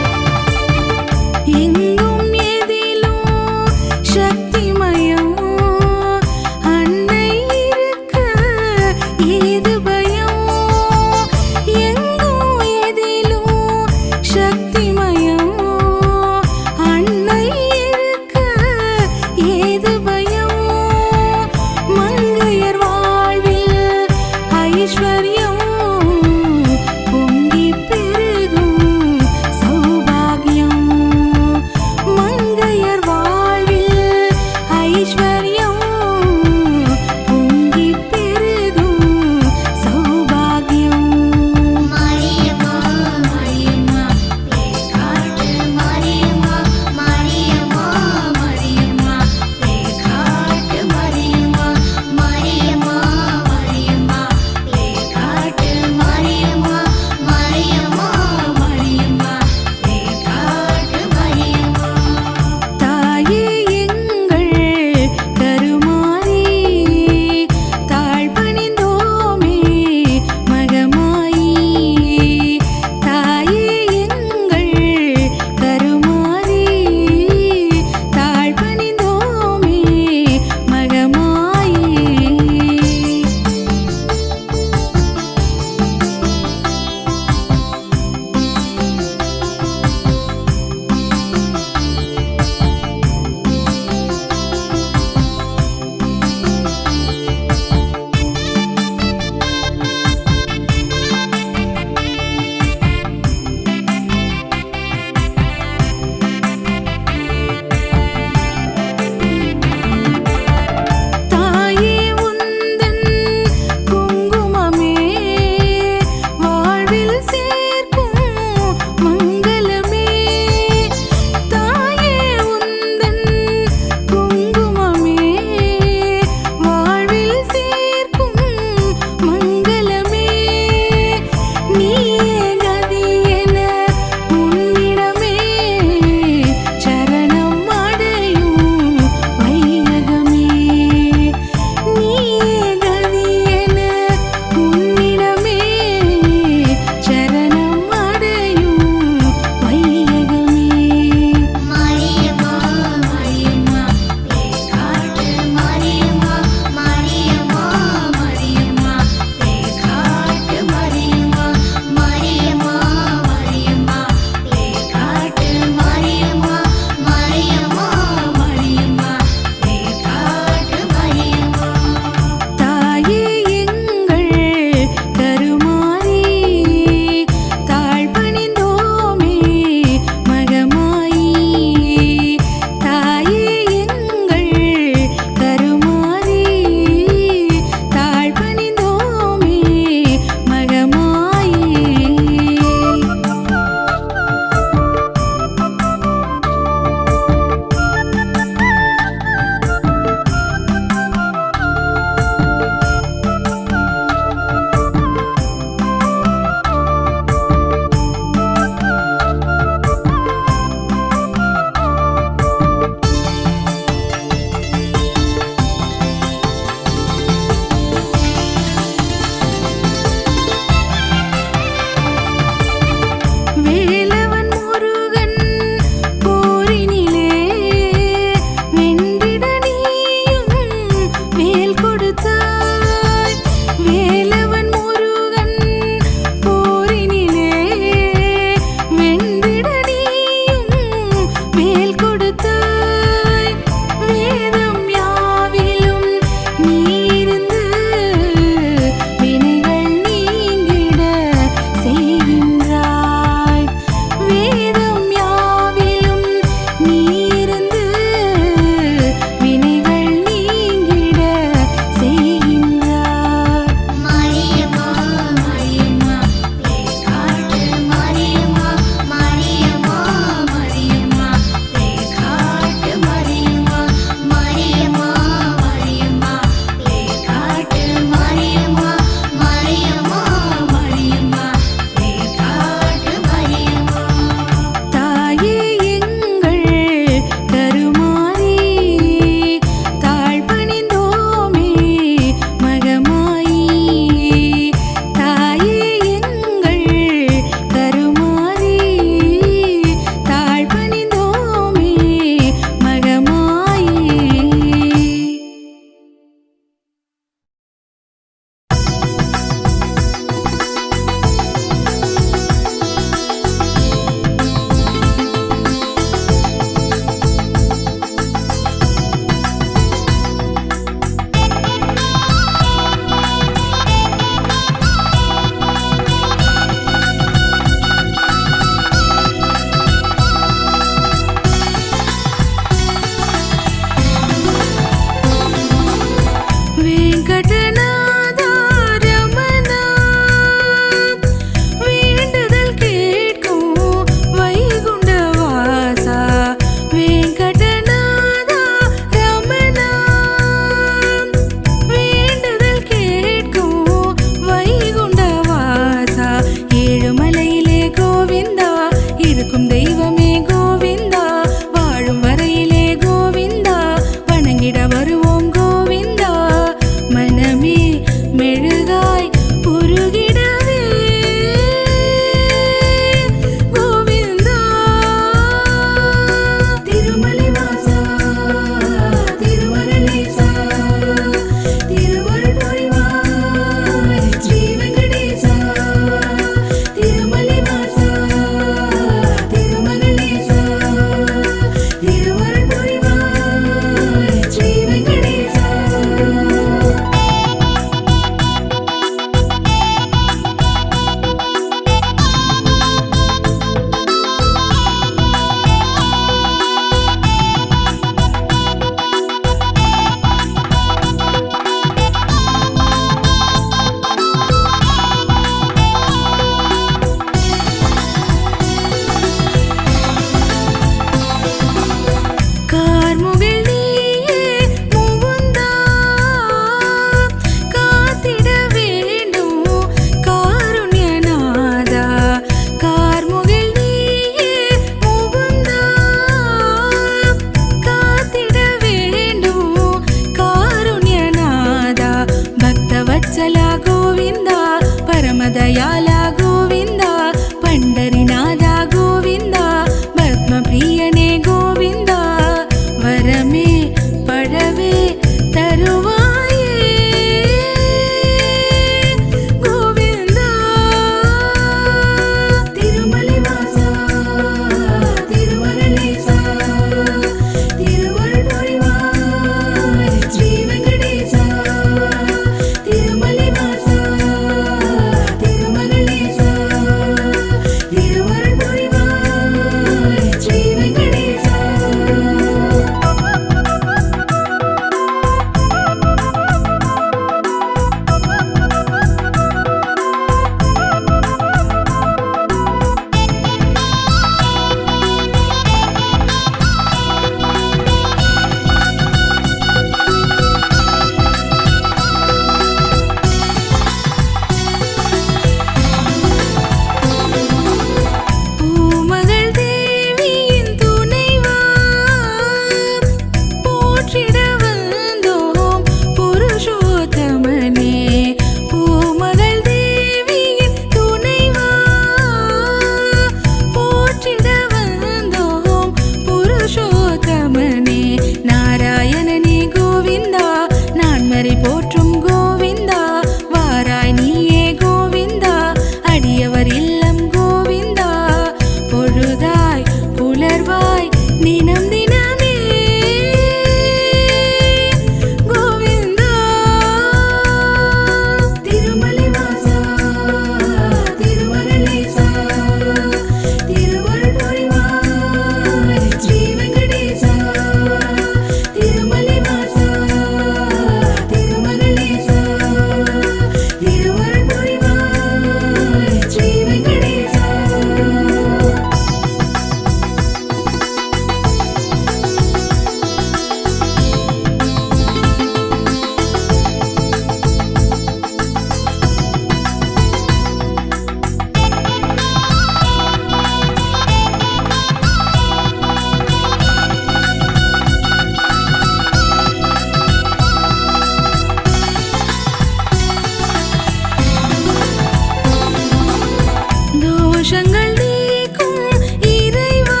தோஷங்கள் நீக்கும் இறைவா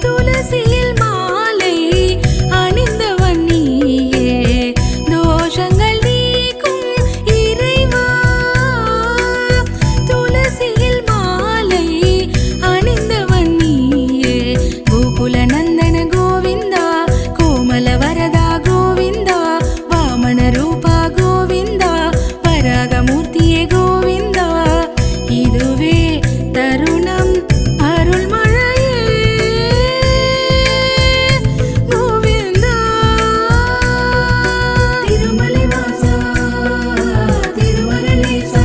துளசியில் மாலை அணிந்தவன் நீயே தோஷங்கள் நீக்கும் இறைவா துளசியில் மாலை அணிந்தவன் நீயே கோகுல நந்தன கோவிந்தா கோமல வரதா கோவிந்தா வாமன ரூபா கோவிந்தா வராகமூர்த்தியே கோவிந்தா இதுவே தருணம் அருள் மழையே கோவிந்தா திருமலை வாசா திருமகளேசா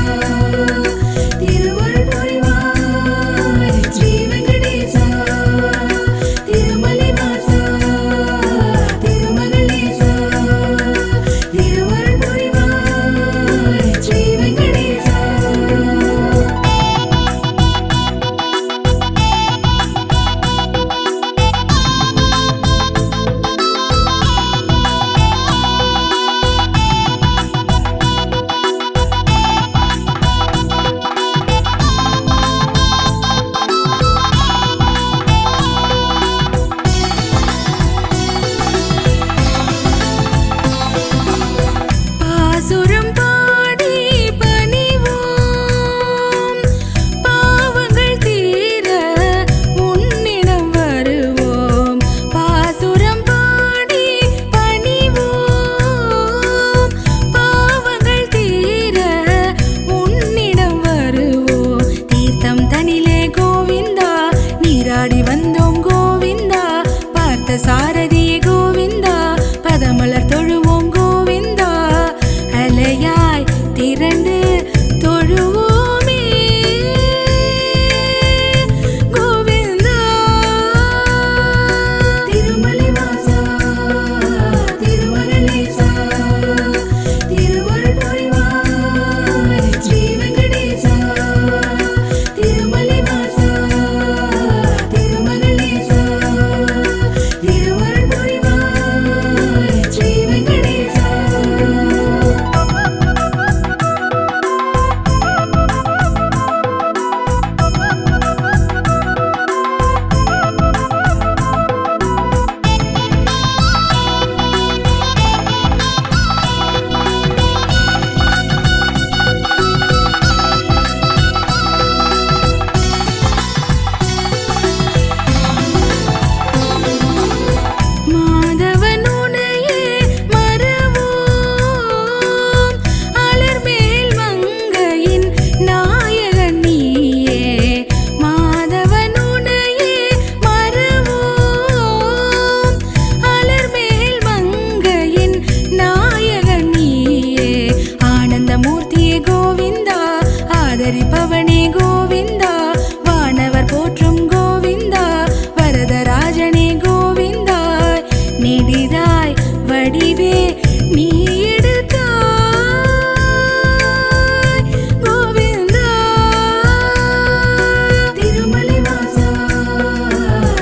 திருவருள் புரிவாய் ஸ்ரீ வெங்கடேசா திருமலை வாசா திருமகளேசா திருவருள் புரிவாய் ஸ்ரீ வெங்கடேசா பாசுரம் பாடி பணிவோம் பாவங்கள் தீர உன்னிடம் வருவோம் பாசுரம் பாடி பணிவோம் பாவங்கள் தீர உன்னிடம் வருவோம் தீர்த்தம் தனிலே கோவிந்தா நீராடி வந்தோம் கோவிந்தா பார்த்த சாரதியே கோவிந்தா பதமலர் தொழுவோம் கோவிந்தா அலையாய் திரண்டு தொழுவோமே கோவிந்தா திருமலை வாசா திருமகளேசா திருவருள் புரிவாய் ஸ்ரீ வெங்கடேசா திருமலை வாசா திருமகளேசா திருவருள் புரிவாய் ஸ்ரீ வெங்கடேசா மாதவன் உனையே மறவோம் அலர்மேல் மங்கையின் நாயகன் நீயே மாதவன் உனையே மறவோம் அலர்மேல் மங்கையின் நாயகன் நீயே ஆனந்தமூர்த்தியே கோவிந்தா ஆதரிப்பவனே கோவிந்தா வானவர் போற்றும் கோவிந்தா வரதராஜனே கோவிந்தா நெடிதாய் வடிவே நீ எடுத்தாய் கோவிந்தா திருமலை வாசா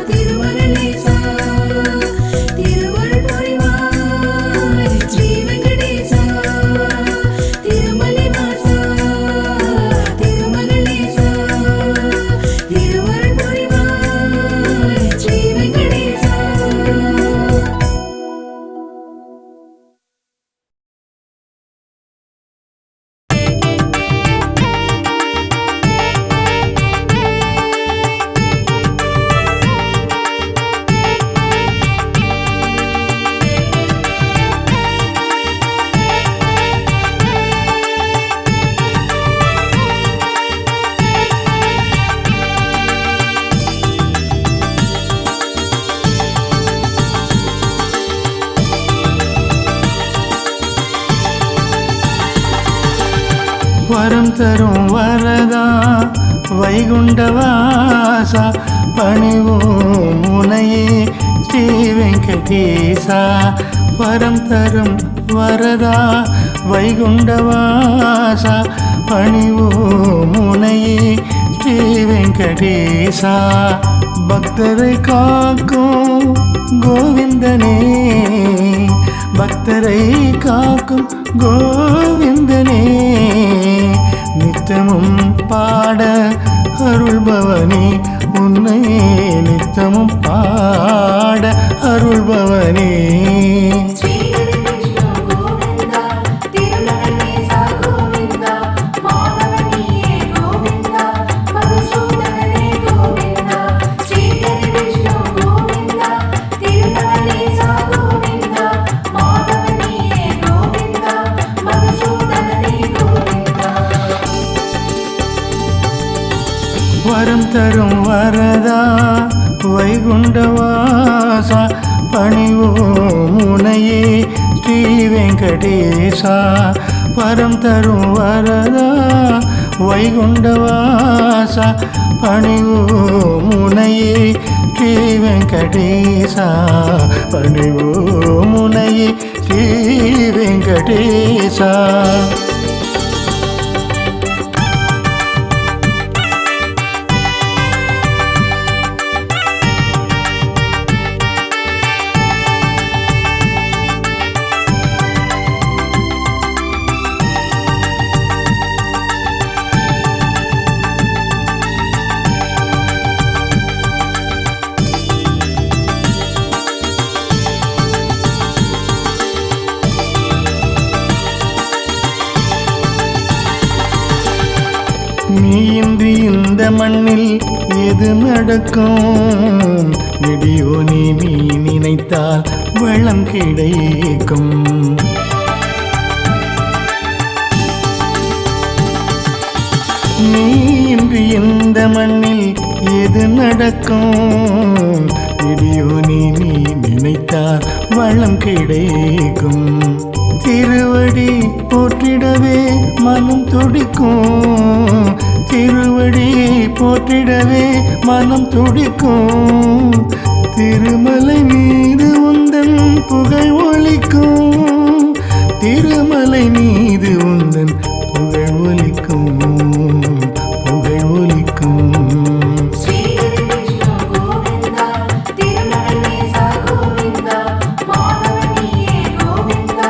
திருமகளேசா திருவருள் புரிவாய் ஸ்ரீ வெங்கடேசா திருமலை வாசா திருமகளேசா திருவருள் புரிவாய் ஸ்ரீ வெங்கடேசா வரம் தரும் வரதா வைகுண்டவாசா பணிவோம் உனையே ஸ்ரீ வெங்கடேசா வரம் தரும் வரதா வைகுண்டவாசா பணிவோம் உனையே ஸ்ரீ வெங்கடேசா பக்தரை காக்கும் கோவிந்தனே பக்தரை காக்கும் கோவிந்தனே நித்தமும் பாட அருள்பவனே உன்னை நித்தமும் பாட அருள்பவனே ஸ்ரீ ஹரி கிருஷ்ண கோவிந்தா திருமகனேசா கோவிந்தா மாதவனியே கோவிந்தா மதுசூதனனே கோவிந்தா ஸ்ரீ ஹரி கிருஷ்ண கோவிந்தா திருமகனேசா கோவிந்தா மாதவனியே கோவிந்தா மதுசூதனனே கோவிந்தா வரம் தரும் வரதா வைகுண்டவாசா பணிவோம் உனையே ஸ்ரீ வெங்கடேசா வரம் தரும் வரதா வைகுண்டவாசா பணிவோம் உனையே ஸ்ரீ வெங்கடேசா பணிவோம் உனையே ஸ்ரீ வெங்கடேசா நீயின்றி இந்த மண்ணில் எது நடக்கும் நெடியோனே நீ நினைத்தால் வளம் கிடைக்கும் நீயின்றி இந்த மண்ணில் எது நடக்கும் நெடியோனே நீ நினைத்தால் வளம் கிடைக்கும் திருவடி போற்றிடவே மனம் துடிக்கும் திருவடி போற்றிடவே மனம் துடிக்கும் திருமலை மீது உந்தன் புகழ் ஒலிக்கும் திருமலை மீது உந்தன் புகழ் ஒலிக்கும் புகழ் ஒலிக்கும் ஸ்ரீ ஹரி கிருஷ்ண கோவிந்தா திருமகனேசா கோவிந்தா மாதவனியே கோவிந்தா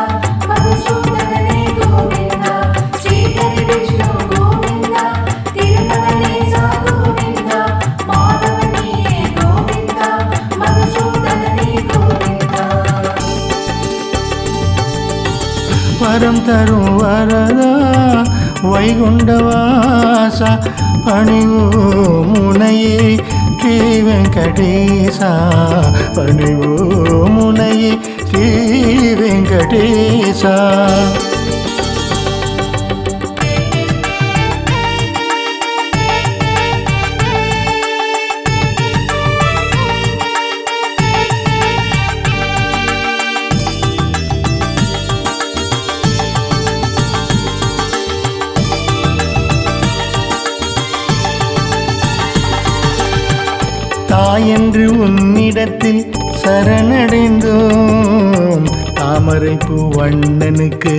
மதுசூதனனே கோவிந்தா ஸ்ரீ ஹரி கிருஷ்ண கோவிந்தா திருமகனேசா கோவிந்தா மாதவனியே கோவிந்தா மதுசூதனனே கோவிந்தா வரம் தரும் வரதா வைகுண்டவாசா பணிவோம் உனையே ஸ்ரீ வெங்கடேசா பணிவோம் உனையே ஸ்ரீ வெங்கடேசா தாயென்று உன்னிடத்தில் சரணடைந்தோம் தாமரை பூ வண்ணனுக்கு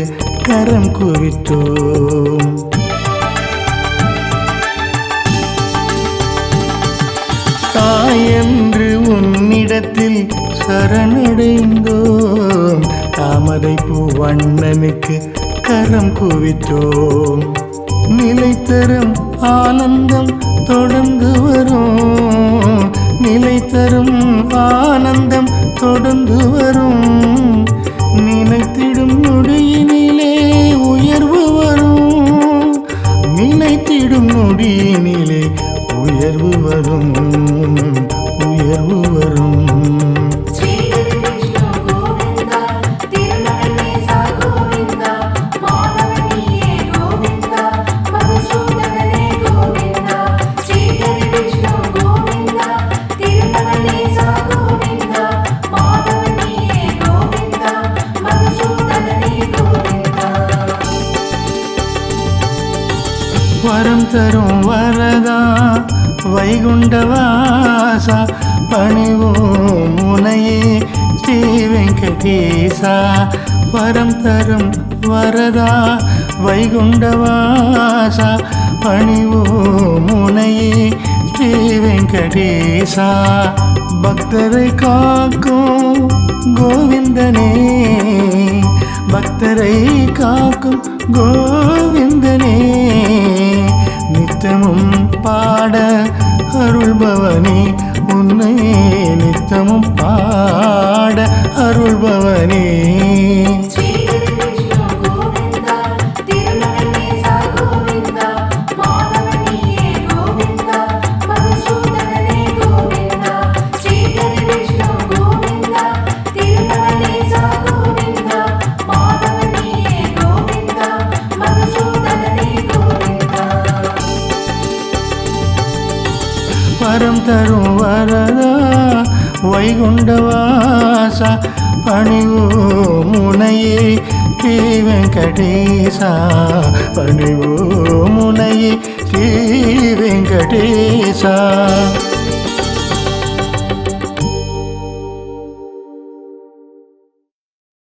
கரம் குவித்தோம் தாயென்று உன்னிடத்தில் சரணடைந்தோம் தாமரை பூ வண்ணனுக்கு கரம் குவித்தோம் நிலைத்தரும் ஆனந்தம் தொடர்ந்து வரும் நிலைத்தரும் ஆனந்தம் தொடர்ந்து வரும் நினைத்திடும் நொடியினிலே உயர்வு வரும் நினைத்திடும் நொடியினிலே உயர்வு வரும் உயர்வு வரும் ஸ்ரீ ஹரி கிருஷ்ண கோவிந்தா திருமகனேசா கோவிந்தா மாதவனியே கோவிந்தா மதுசூதனனே கோவிந்தா ஸ்ரீ ஹரி கிருஷ்ண கோவிந்தா திருமகனேசா கோவிந்தா மாதவனியே கோவிந்தா மதுசூதனனே கோவிந்தா வரம் தரும் வரதா வைகுண்டவாசா பணிவோம் உனையே ஸ்ரீ வெங்கடேசா வரம் தரும் வரதா வைகுண்டவாசா பணிவோம் உனையே ஸ்ரீ வெங்கடேசா பக்தரை காக்கும் கோவிந்தனே பக்தரை காக்கும் கோவிந்தனே நித்திய நித்தமும் பாட அருள்பவனே உன்னை நித்தமும் பாட அருள்பவனே ஸ்ரீஹரி விஷ்ணு கோவிந்தா திருமகனேசா கோவிந்தா மாதவனியே கோவிந்தா மதுசூதனனே கோவிந்தா ஸ்ரீஹரி விஷ்ணு கோவிந்தா திருமகனேசா கோவிந்தா மாதவனியே கோவிந்தா மதுசூதனனே கோவிந்தா வரம் தரும் வரதா வைகுண்டவாசா பணிவோ முனையே ஸ்ரீ வெங்கடேசா பணிவோ முனையே ஸ்ரீ வெங்கடேசா